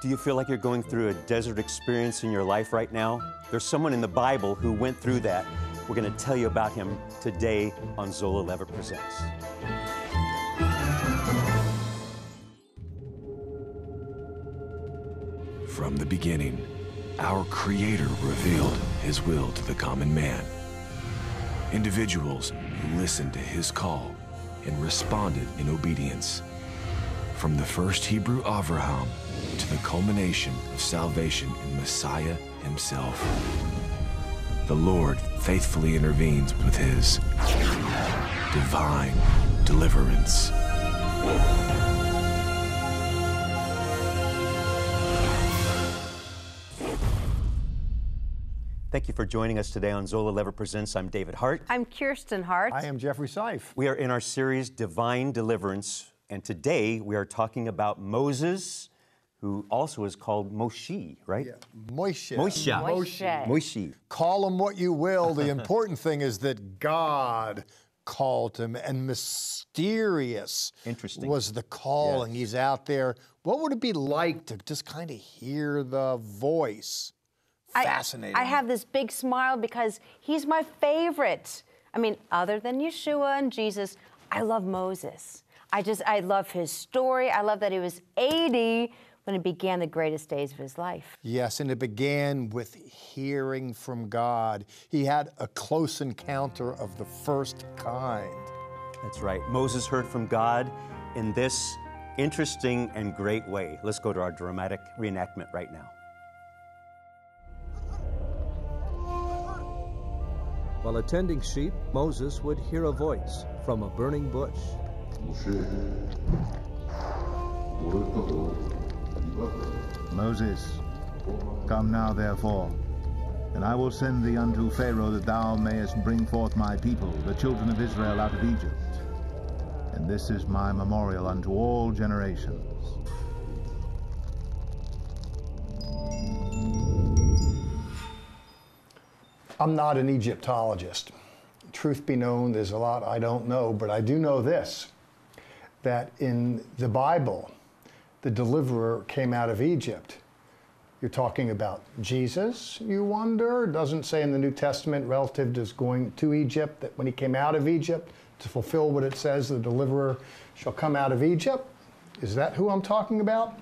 Do you feel like you're going through a desert experience in your life right now? There's someone in the Bible who went through that. We're going to tell you about him today on Zola Lever Presents. From the beginning, our Creator revealed His will to the common man. Individuals who listened to His call and responded in obedience. From the first Hebrew Avraham to the culmination of salvation in Messiah Himself, the Lord faithfully intervenes with His divine deliverance. Thank you for joining us today on Zola Lever Presents. I'm David Hart. I'm Kirsten Hart. I am Jeffrey Seif. We are in our series, Divine Deliverance, and today we are talking about Moses, who also is called Moshe, right? Yeah. Moshe. Moshe. Call him what you will. The important thing is that God called him, and mysterious was the calling. Yes. He's out there. What would it be like to just kind of hear the voice? Fascinating. I have this big smile because he's my favorite. I mean, other than Yeshua and Jesus, I love Moses. I love his story. I love that he was 80 when he began the greatest days of his life. Yes, and it began with hearing from God. He had a close encounter of the first kind. That's right. Moses heard from God in this interesting and great way. Let's go to our dramatic reenactment right now. While attending sheep, Moses would hear a voice from a burning bush. Moses, come now therefore, and I will send thee unto Pharaoh, that thou mayest bring forth my people, the children of Israel, out of Egypt. And this is my memorial unto all generations. I'm not an Egyptologist. Truth be known, there's a lot I don't know, but I do know this, that in the Bible, the deliverer came out of Egypt. You're talking about Jesus, you wonder? It doesn't say in the New Testament relative to going to Egypt that when he came out of Egypt to fulfill what it says, the deliverer shall come out of Egypt. Is that who I'm talking about?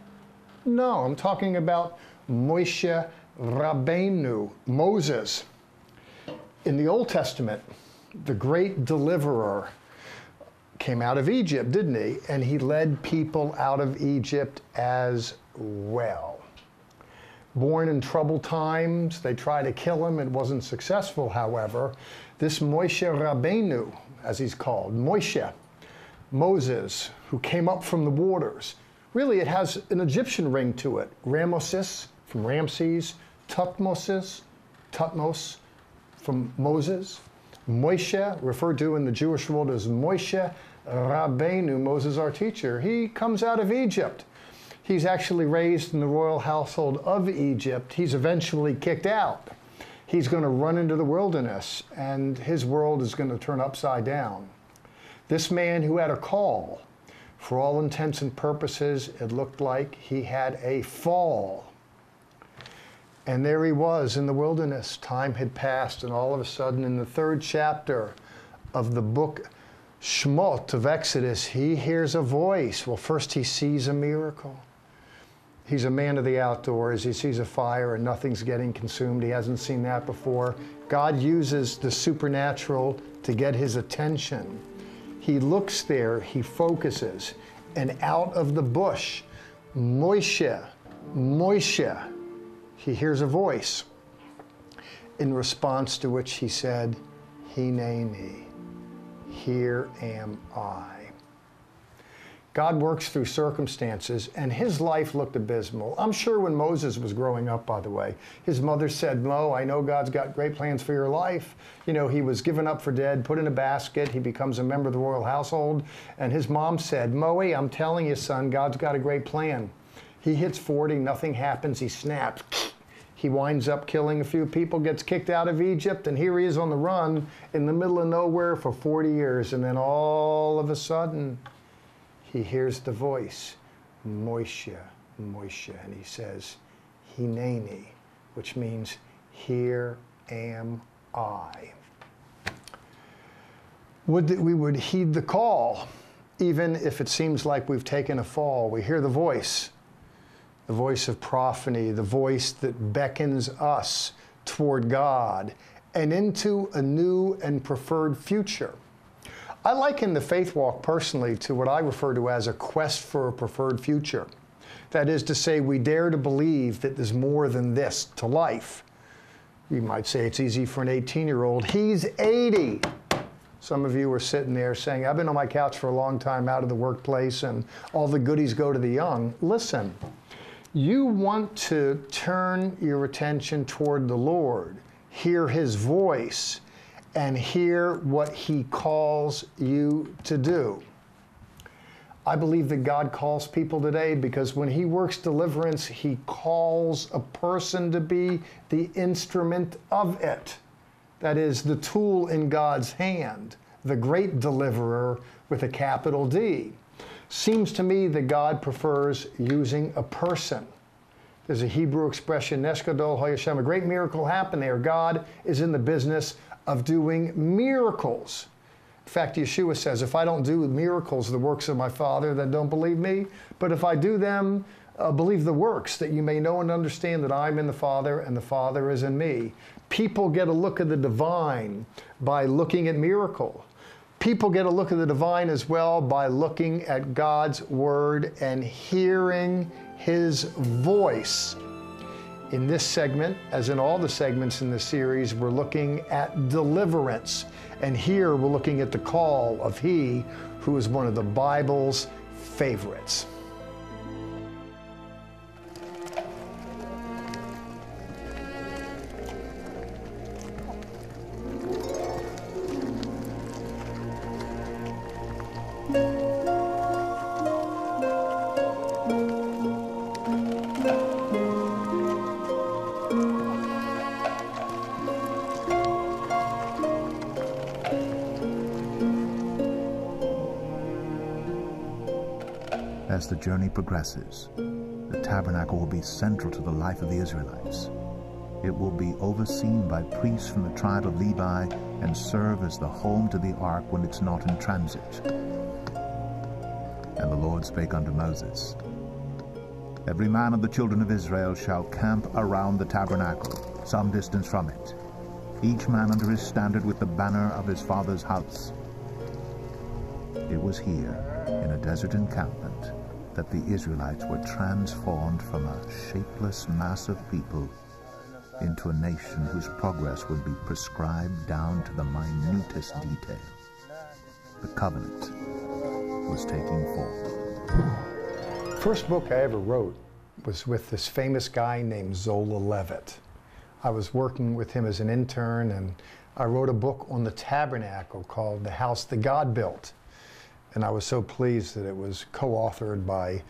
No, I'm talking about Moshe Rabbeinu, Moses. In the Old Testament, the great deliverer came out of Egypt, didn't he? And he led people out of Egypt as well. Born in troubled times, they tried to kill him. It wasn't successful, however. This Moshe Rabbeinu, as he's called, Moshe, Moses, who came up from the waters. Really, it has an Egyptian ring to it. Ramosis, from Ramses, Tutmosis, Tutmos, from Moses. Moshe, referred to in the Jewish world as Moshe Rabbeinu, Moses our teacher. He comes out of Egypt. He's actually raised in the royal household of Egypt. He's eventually kicked out. He's going to run into the wilderness, and his world is going to turn upside down. This man who had a call, for all intents and purposes, it looked like he had a fall. And there he was in the wilderness. Time had passed, and all of a sudden, in the 3rd chapter of the book Shemot of Exodus, he hears a voice. Well, first he sees a miracle. He's a man of the outdoors. He sees a fire and nothing's getting consumed. He hasn't seen that before. God uses the supernatural to get his attention. He looks there, he focuses, and out of the bush, Moshe, Moshe, he hears a voice, in response to which he said, Hineni, here am I. God works through circumstances, and his life looked abysmal. I'm sure when Moses was growing up, by the way, his mother said, Mo, I know God's got great plans for your life. You know, he was given up for dead, put in a basket, he becomes a member of the royal household, and his mom said, Moe, I'm telling you, son, God's got a great plan. He hits 40, nothing happens, he snaps. He winds up killing a few people, gets kicked out of Egypt, and here he is on the run in the middle of nowhere for 40 years. And then all of a sudden, he hears the voice, Moshe, Moshe, and he says, Hineni, which means, here am I. Would that we would heed the call, even if it seems like we've taken a fall. We hear the voice of prophany, the voice that beckons us toward God and into a new and preferred future. I liken the faith walk personally to what I refer to as a quest for a preferred future. That is to say, we dare to believe that there's more than this to life. You might say it's easy for an 18-year-old. He's 80. Some of you are sitting there saying, I've been on my couch for a long time, out of the workplace, and all the goodies go to the young. Listen, you want to turn your attention toward the Lord, hear His voice, and hear what He calls you to do. I believe that God calls people today because when He works deliverance, He calls a person to be the instrument of it. That is, the tool in God's hand, the great deliverer with a capital D. Seems to me that God prefers using a person. There's a Hebrew expression, Nesh Gadol HaYashem, a great miracle happened there. God is in the business of doing miracles. In fact, Yeshua says, if I don't do miracles, the works of my Father, then don't believe me. But if I do them, believe the works, that you may know and understand that I'm in the Father and the Father is in me. People get a look at the divine by looking at miracle. People get a look at the divine as well by looking at God's Word and hearing His voice. In this segment, as in all the segments in the series, we're looking at deliverance. And here we're looking at the call of He who is one of the Bible's favorites. As the journey progresses, the tabernacle will be central to the life of the Israelites. It will be overseen by priests from the tribe of Levi and serve as the home to the ark when it's not in transit. And the Lord spake unto Moses, Every man of the children of Israel shall camp around the tabernacle, some distance from it, each man under his standard with the banner of his father's house. It was here, in a desert encampment, that the Israelites were transformed from a shapeless mass of people into a nation whose progress would be prescribed down to the minutest detail. The covenant was taking form. First book I ever wrote was with this famous guy named Zola Levitt. I was working with him as an intern, and I wrote a book on the tabernacle called The House That God Built. And I was so pleased that it was co-authored by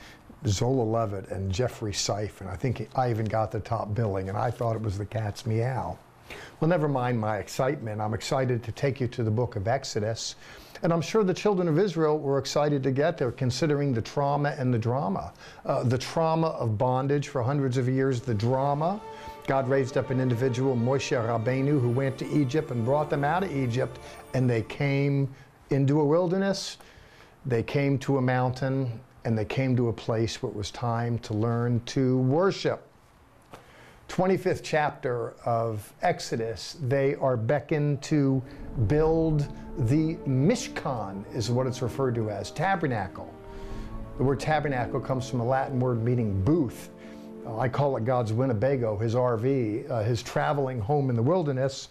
Zola Levitt and Jeffrey Seif, and I think I even got the top billing, and I thought it was the cat's meow. Well, never mind my excitement. I'm excited to take you to the book of Exodus, and I'm sure the children of Israel were excited to get there, considering the trauma and the drama. The trauma of bondage for hundreds of years, the drama. God raised up an individual, Moshe Rabbeinu, who went to Egypt and brought them out of Egypt, and they came into a wilderness. They came to a mountain, and they came to a place where it was time to learn to worship. 25th chapter of Exodus, they are beckoned to build the Mishkan, is what it's referred to as, tabernacle. The word tabernacle comes from a Latin word meaning booth. I call it God's Winnebago, His RV, His traveling home in the wilderness.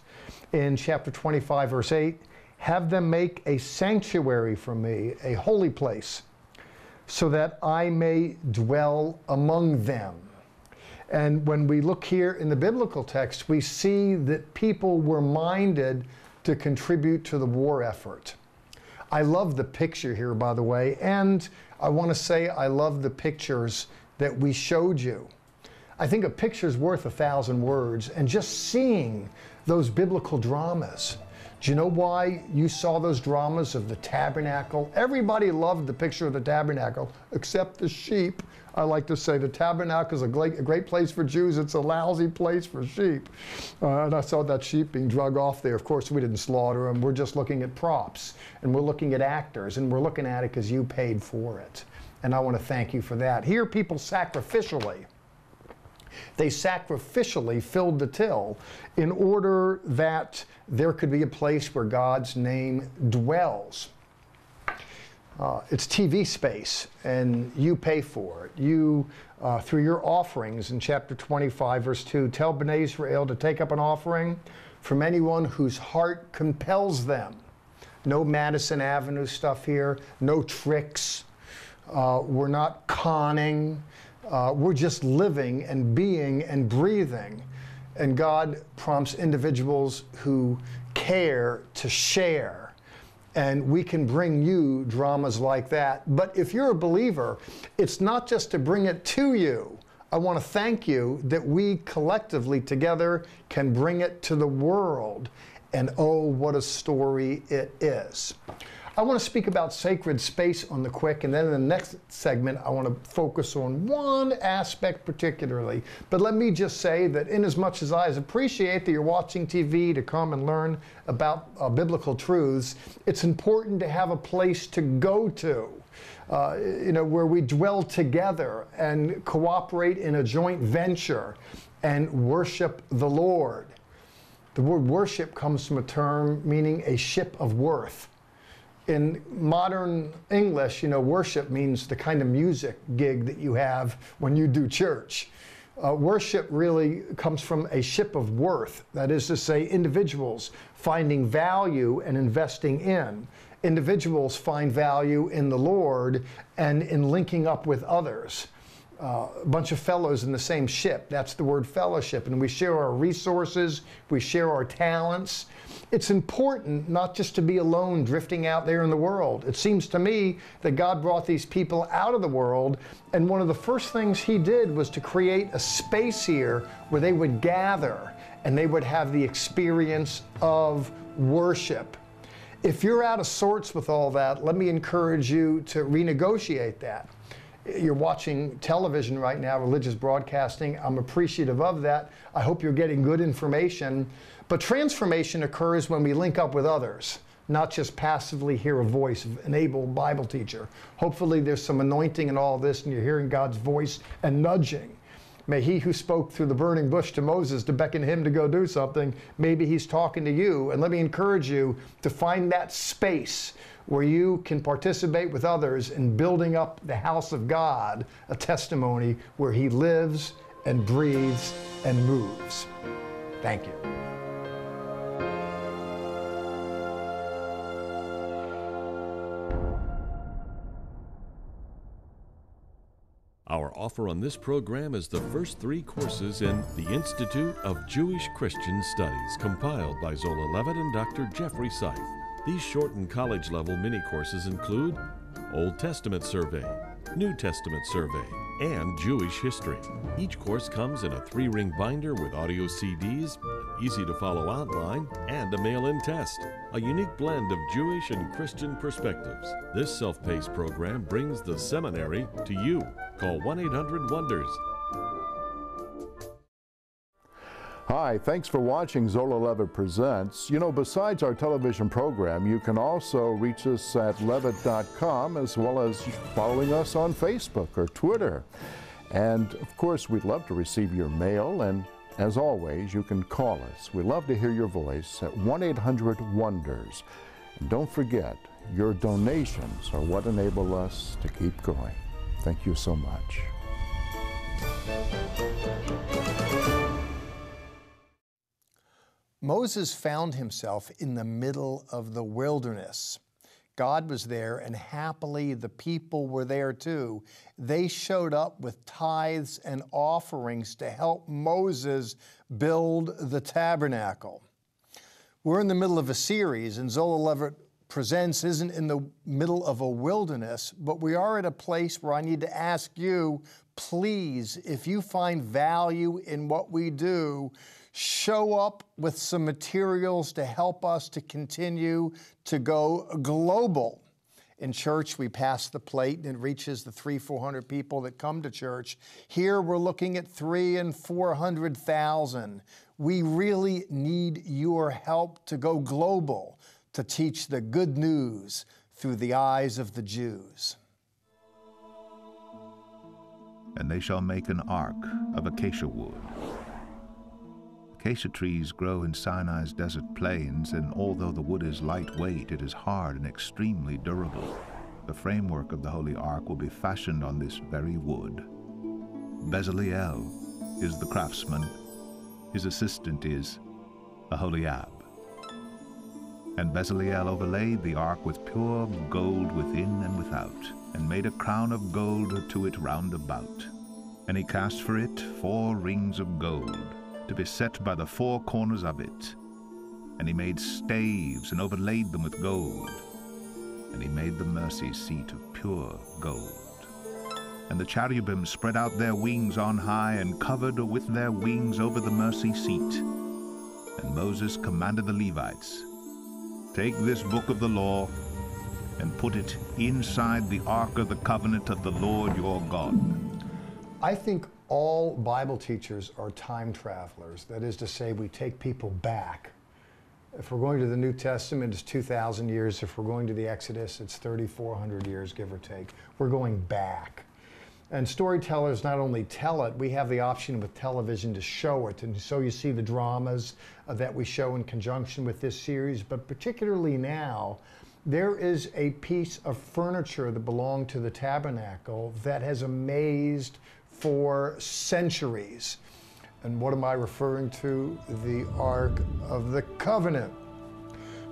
In chapter 25, verse 8, have them make a sanctuary for me, a holy place, so that I may dwell among them. And when we look here in the biblical text, we see that people were minded to contribute to the war effort. I love the picture here, by the way, and I want to say I love the pictures that we showed you. I think a picture's worth 1,000 words, and just seeing those biblical dramas. Do you know why you saw those dramas of the tabernacle? Everybody loved the picture of the tabernacle, except the sheep. I like to say the tabernacle is a great place for Jews. It's a lousy place for sheep. And I saw that sheep being drug off there. Of course, we didn't slaughter them. We're just looking at props, and we're looking at actors, and we're looking at it because you paid for it. And I want to thank you for that. Here, people sacrificially. They sacrificially filled the till in order that there could be a place where God's name dwells. It's TV space, and you pay for it. You, through your offerings in chapter 25, verse 2, tell Bnei Israel to take up an offering from anyone whose heart compels them. No Madison Avenue stuff here, no tricks. We're not conning. We're just living and being and breathing. And God prompts individuals who care to share. And we can bring you dramas like that. But if you're a believer, it's not just to bring it to you. I want to thank you that we collectively together can bring it to the world. And oh, what a story it is. I want to speak about sacred space on the quick, and then in the next segment, I want to focus on one aspect particularly. But let me just say that inasmuch as I appreciate that you're watching TV to come and learn about biblical truths, it's important to have a place to go to, where we dwell together and cooperate in a joint venture and worship the Lord. The word worship comes from a term meaning a ship of worth. In modern English, worship means the kind of music gig that you have when you do church. Worship really comes from a ship of worth. That is to say, individuals finding value and investing in. Individuals find value in the Lord and in linking up with others. A bunch of fellows in the same ship. That's the word fellowship. And we share our resources. We share our talents. It's important not just to be alone drifting out there in the world. It seems to me that God brought these people out of the world, and one of the first things he did was to create a space here where they would gather and they would have the experience of worship. If you're out of sorts with all that, let me encourage you to renegotiate that. You're watching television right now, religious broadcasting. I'm appreciative of that. I hope you're getting good information. But transformation occurs when we link up with others, not just passively hear a voice of an able Bible teacher. Hopefully there's some anointing in all this and you're hearing God's voice and nudging. May he who spoke through the burning bush to Moses to beckon him to go do something, maybe he's talking to you. And let me encourage you to find that space where you can participate with others in building up the house of God, a testimony where he lives and breathes and moves. Thank you. Our offer on this program is the first 3 courses in the Institute of Jewish Christian Studies, compiled by Zola Levitt and Dr. Jeffrey Seif. These shortened college-level mini-courses include Old Testament Survey, New Testament Survey, and Jewish History. Each course comes in a 3-ring binder with audio CDs, an easy-to-follow outline, and a mail-in test. A unique blend of Jewish and Christian perspectives. This self-paced program brings the seminary to you. Call 1-800-WONDERS. Hi, thanks for watching Zola Levitt Presents. Besides our television program, you can also reach us at levitt.com, as well as following us on Facebook or Twitter. And of course, we'd love to receive your mail, and as always, you can call us. We love to hear your voice at 1-800-WONDERS. And don't forget, your donations are what enable us to keep going. Thank you so much. Moses found himself in the middle of the wilderness. God was there, and happily the people were there too. They showed up with tithes and offerings to help Moses build the tabernacle. We're in the middle of a series, and Zola Levitt Presents isn't in the middle of a wilderness, but we are at a place where I need to ask you, please, if you find value in what we do, show up with some materials to help us to continue to go global. In church, we pass the plate and it reaches the 300-400 people that come to church. Here, we're looking at 300,000 and 400,000. We really need your help to go global, to teach the good news through the eyes of the Jews. And they shall make an ark of acacia wood. Acacia trees grow in Sinai's desert plains, and although the wood is lightweight, it is hard and extremely durable. The framework of the Holy Ark will be fashioned on this very wood. Bezaleel is the craftsman. His assistant is Aholiab. And Bezaleel overlaid the ark with pure gold within and without, and made a crown of gold to it round about. And he cast for it 4 rings of gold, to be set by the 4 corners of it. And he made staves, and overlaid them with gold. And he made the mercy seat of pure gold. And the cherubim spread out their wings on high, and covered with their wings over the mercy seat. And Moses commanded the Levites, "Take this book of the law, and put it inside the ark of the covenant of the Lord your God." I think all Bible teachers are time travelers. That is to say, we take people back. If we're going to the New Testament, it's 2,000 years. If we're going to the Exodus, it's 3,400 years, give or take. We're going back. And storytellers not only tell it, we have the option with television to show it. And so you see the dramas that we show in conjunction with this series. But particularly now, there is a piece of furniture that belonged to the tabernacle that has amazed for centuries. And what am I referring to? The Ark of the Covenant.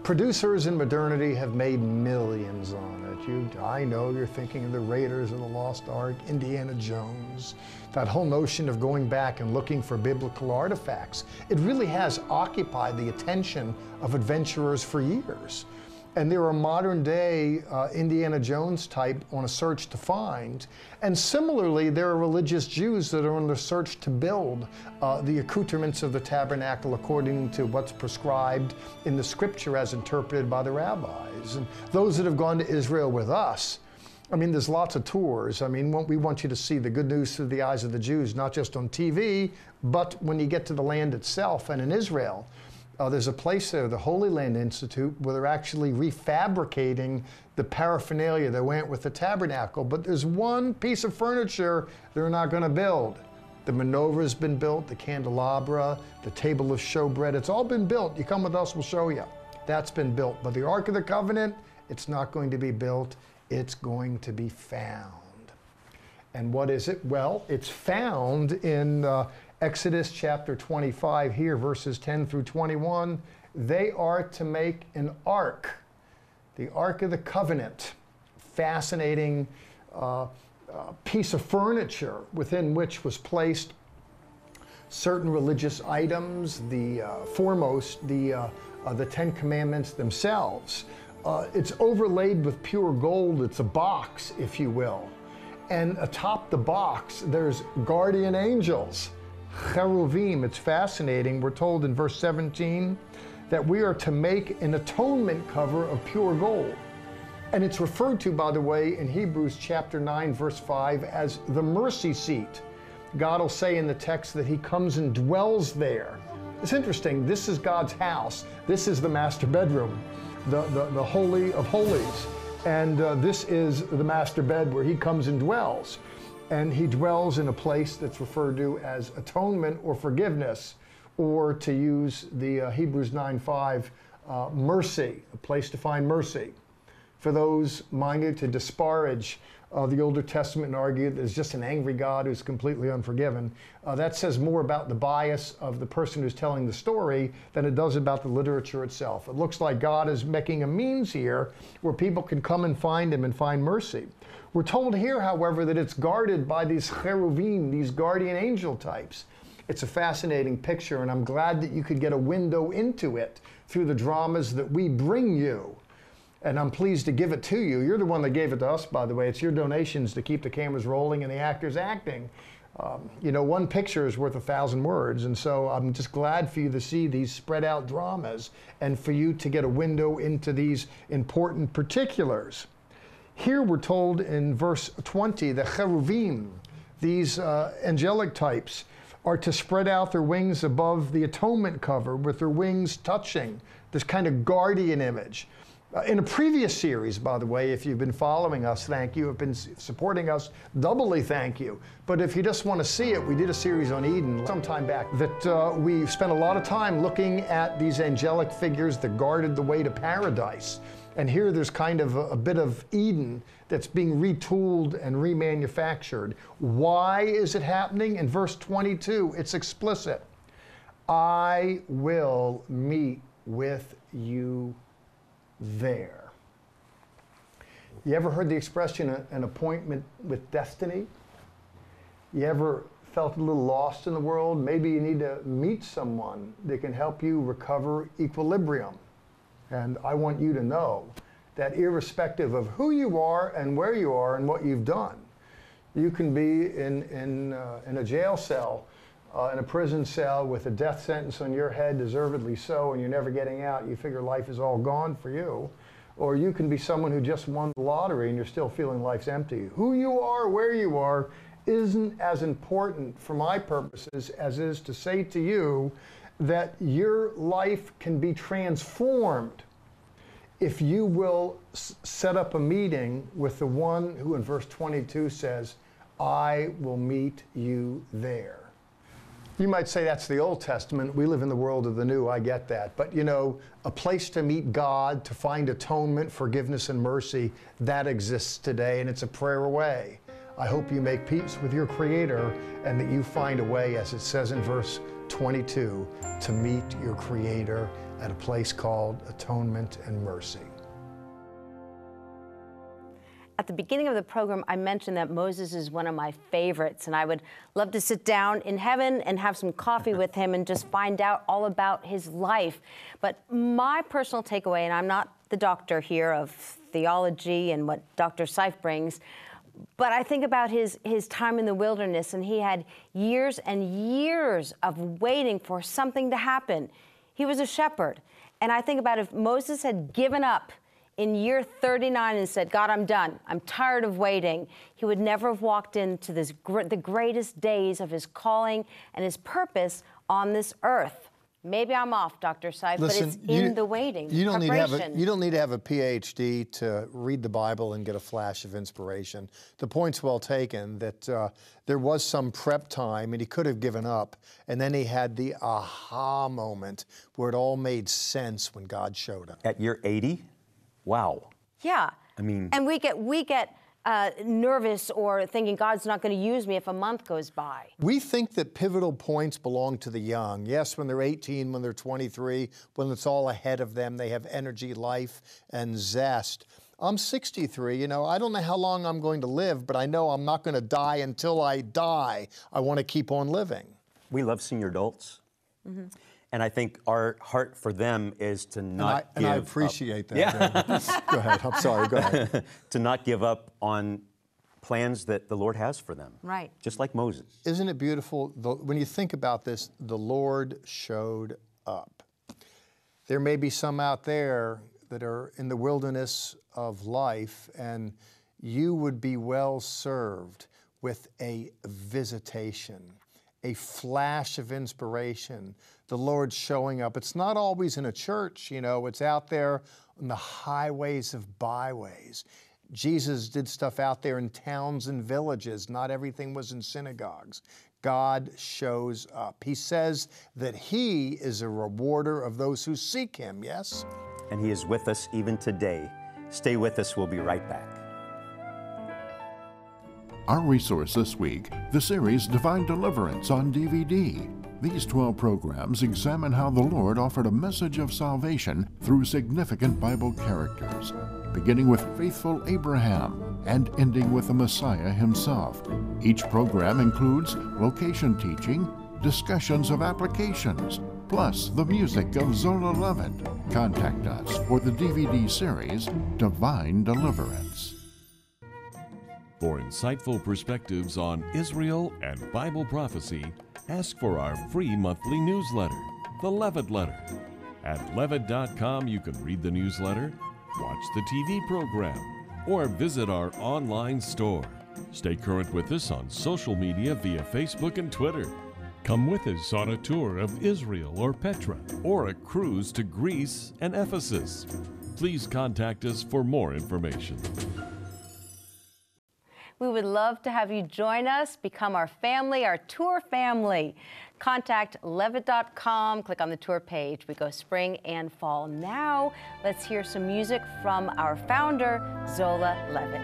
Producers in modernity have made millions on it. I know you're thinking of the Raiders of the Lost Ark, Indiana Jones, that whole notion of going back and looking for biblical artifacts. It really has occupied the attention of adventurers for years. And there are modern day Indiana Jones type on a search to find. And similarly, there are religious Jews that are on the search to build the accoutrements of the tabernacle according to what's prescribed in the scripture as interpreted by the rabbis. And those that have gone to Israel with us, I mean, there's lots of tours. I mean, we want you to see the good news through the eyes of the Jews, not just on TV, but when you get to the land itself. And in Israel, there's a place there, the Holy Land Institute, where they're actually refabricating the paraphernalia that went with the tabernacle. But there's one piece of furniture they're not going to build. The menorah's been built, the candelabra, the table of showbread, it's all been built. You come with us, we'll show you. That's been built. But the Ark of the Covenant, it's not going to be built. It's going to be found. And what is it? Well, it's found in Exodus chapter 25 here, verses 10 through 21. They are to make an ark, the Ark of the Covenant. Fascinating piece of furniture within which was placed certain religious items, the foremost, the 10 Commandments themselves. It's overlaid with pure gold. It's a box, if you will. And atop the box, there's guardian angels, cheruvim. It's fascinating. We're told in verse 17 that we are to make an atonement cover of pure gold. And it's referred to, by the way, in Hebrews chapter 9, verse 5, as the mercy seat. God will say in the text that he comes and dwells there. It's interesting. This is God's house. This is the master bedroom, the Holy of Holies. And this is the master bed where he comes and dwells. And he dwells in a place that's referred to as atonement or forgiveness, or to use the Hebrews 9:5, mercy, a place to find mercy. For those minded to disparage the Older Testament and argue that there's just an angry God who's completely unforgiven, that says more about the bias of the person who's telling the story than it does about the literature itself. It looks like God is making a means here where people can come and find him and find mercy. We're told here, however, that it's guarded by these cheruvim, these guardian angel types. It's a fascinating picture, and I'm glad that you could get a window into it through the dramas that we bring you. And I'm pleased to give it to you. You're the one that gave it to us, by the way. It's your donations to keep the cameras rolling and the actors acting. You know, one picture is worth 1,000 words. And so I'm just glad for you to see these spread out dramas and for you to get a window into these important particulars. Here we're told in verse 20, the cheruvim, these angelic types, are to spread out their wings above the atonement cover with their wings touching, this kind of guardian image. In a previous series, by the way, if you've been following us, thank you. Have been supporting us, doubly thank you. But if you just want to see it, we did a series on Eden some time back that we spent a lot of time looking at these angelic figures that guarded the way to paradise. And here there's kind of a bit of Eden that's being retooled and remanufactured. Why is it happening? In verse 22, it's explicit. I will meet with you there. You ever heard the expression, an appointment with destiny? You ever felt a little lost in the world? Maybe you need to meet someone that can help you recover equilibrium. And I want you to know that irrespective of who you are and where you are and what you've done, you can be in a jail cell, in a prison cell with a death sentence on your head, deservedly so, and you're never getting out. You figure life is all gone for you. Or you can be someone who just won the lottery and you're still feeling life's empty. Who you are, where you are, isn't as important for my purposes as is to say to you that your life can be transformed if you will set up a meeting with the one who in verse 22 says, I will meet you there. You might say that's the Old Testament. We live in the world of the New. I get that. But you know, a place to meet God, to find atonement, forgiveness, and mercy, that exists today, and it's a prayer away. I hope you make peace with your Creator and that you find a way, as it says in verse 22, to meet your Creator at a place called atonement and mercy. At the beginning of the program, I mentioned that Moses is one of my favorites, and I would love to sit down in heaven and have some coffee with him and just find out all about his life. But my personal takeaway, and I'm not the doctor here of theology and what Dr. Seif brings, but I think about his time in the wilderness, and he had years and years of waiting for something to happen. He was a shepherd, and I think about if Moses had given up in year 39 and said, God, I'm done. I'm tired of waiting. He would never have walked into the greatest days of his calling and his purpose on this earth. Maybe I'm off, Dr. Seif, but it's in the waiting. You don't need to have a PhD to read the Bible and get a flash of inspiration. The point's well taken that there was some prep time and he could have given up, and then he had the aha moment where it all made sense when God showed him. At year 80? Wow. Yeah. I mean, and we get nervous or thinking God's not going to use me if a month goes by. We think that pivotal points belong to the young. Yes, when they're 18, when they're 23, when it's all ahead of them, they have energy, life, and zest. I'm 63, you know, I don't know how long I'm going to live, but I know I'm not going to die until I die. I want to keep on living. we love senior adults. Mm-hmm. And I think our heart for them is to not give up. And I appreciate that. Yeah. Go ahead. I'm sorry. Go ahead. To not give up on plans that the Lord has for them. Right. Just like Moses. Isn't it beautiful? When you think about this, the Lord showed up. There may be some out there that are in the wilderness of life, and you would be well served with a visitation, a flash of inspiration, the Lord showing up. It's not always in a church, you know, it's out there on the highways of byways. Jesus did stuff out there in towns and villages. Not everything was in synagogues. God shows up. He says that He is a rewarder of those who seek Him, yes? And He is with us even today. Stay with us. We'll be right back. Our resource this week, the series Divine Deliverance on DVD. These 12 programs examine how the Lord offered a message of salvation through significant Bible characters, beginning with faithful Abraham and ending with the Messiah himself. Each program includes location teaching, discussions of applications, plus the music of Zola Levitt. Contact us for the DVD series Divine Deliverance. For insightful perspectives on Israel and Bible prophecy, ask for our free monthly newsletter, The Levitt Letter. At levitt.com you can read the newsletter, watch the TV program, or visit our online store. Stay current with us on social media via Facebook and Twitter. Come with us on a tour of Israel or Petra, or a cruise to Greece and Ephesus. Please contact us for more information. We would love to have you join us, become our family, our tour family. Contact levitt.com, click on the tour page. We go spring and fall. Now, let's hear some music from our founder, Zola Levitt.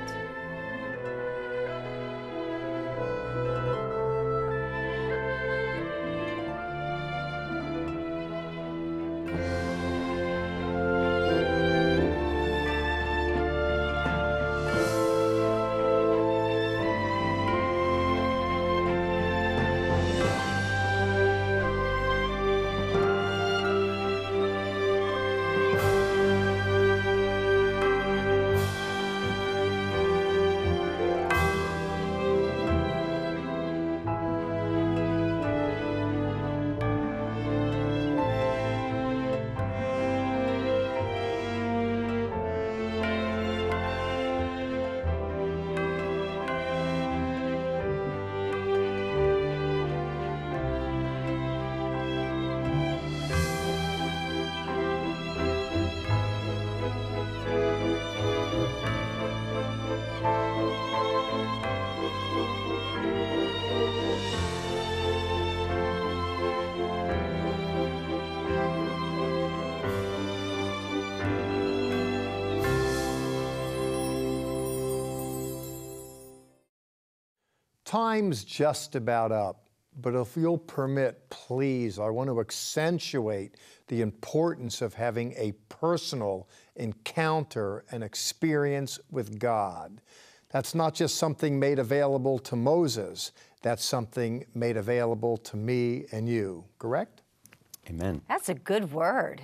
Time's just about up, but if you'll permit, please, I want to accentuate the importance of having a personal encounter and experience with God. That's not just something made available to Moses, that's something made available to me and you, correct? Amen. That's a good word.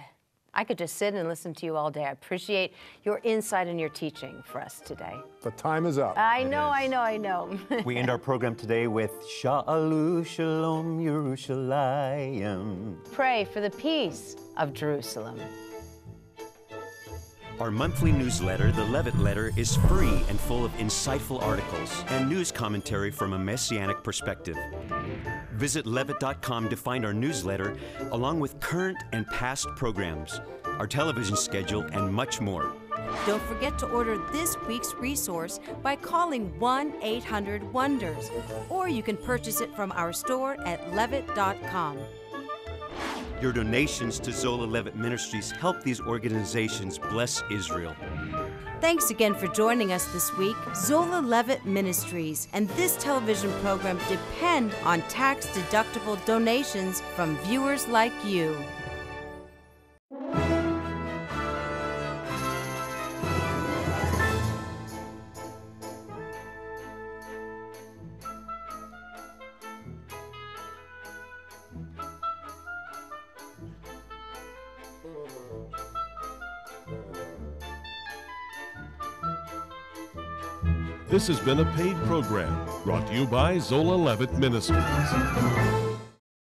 I could just sit and listen to you all day. I appreciate your insight and your teaching for us today. But time is up. I know. We end our program today with Sha'alu Shalom Yerushalayim. Pray for the peace of Jerusalem. Our monthly newsletter, the Levitt Letter, is free and full of insightful articles and news commentary from a messianic perspective. Visit levitt.com to find our newsletter, along with current and past programs, our television schedule, and much more. Don't forget to order this week's resource by calling 1-800-WONDERS, or you can purchase it from our store at levitt.com. Your donations to Zola Levitt Ministries help these organizations bless Israel. Thanks again for joining us this week. Zola Levitt Ministries and this television program depend on tax-deductible donations from viewers like you. This has been a paid program brought to you by Zola Levitt Ministries.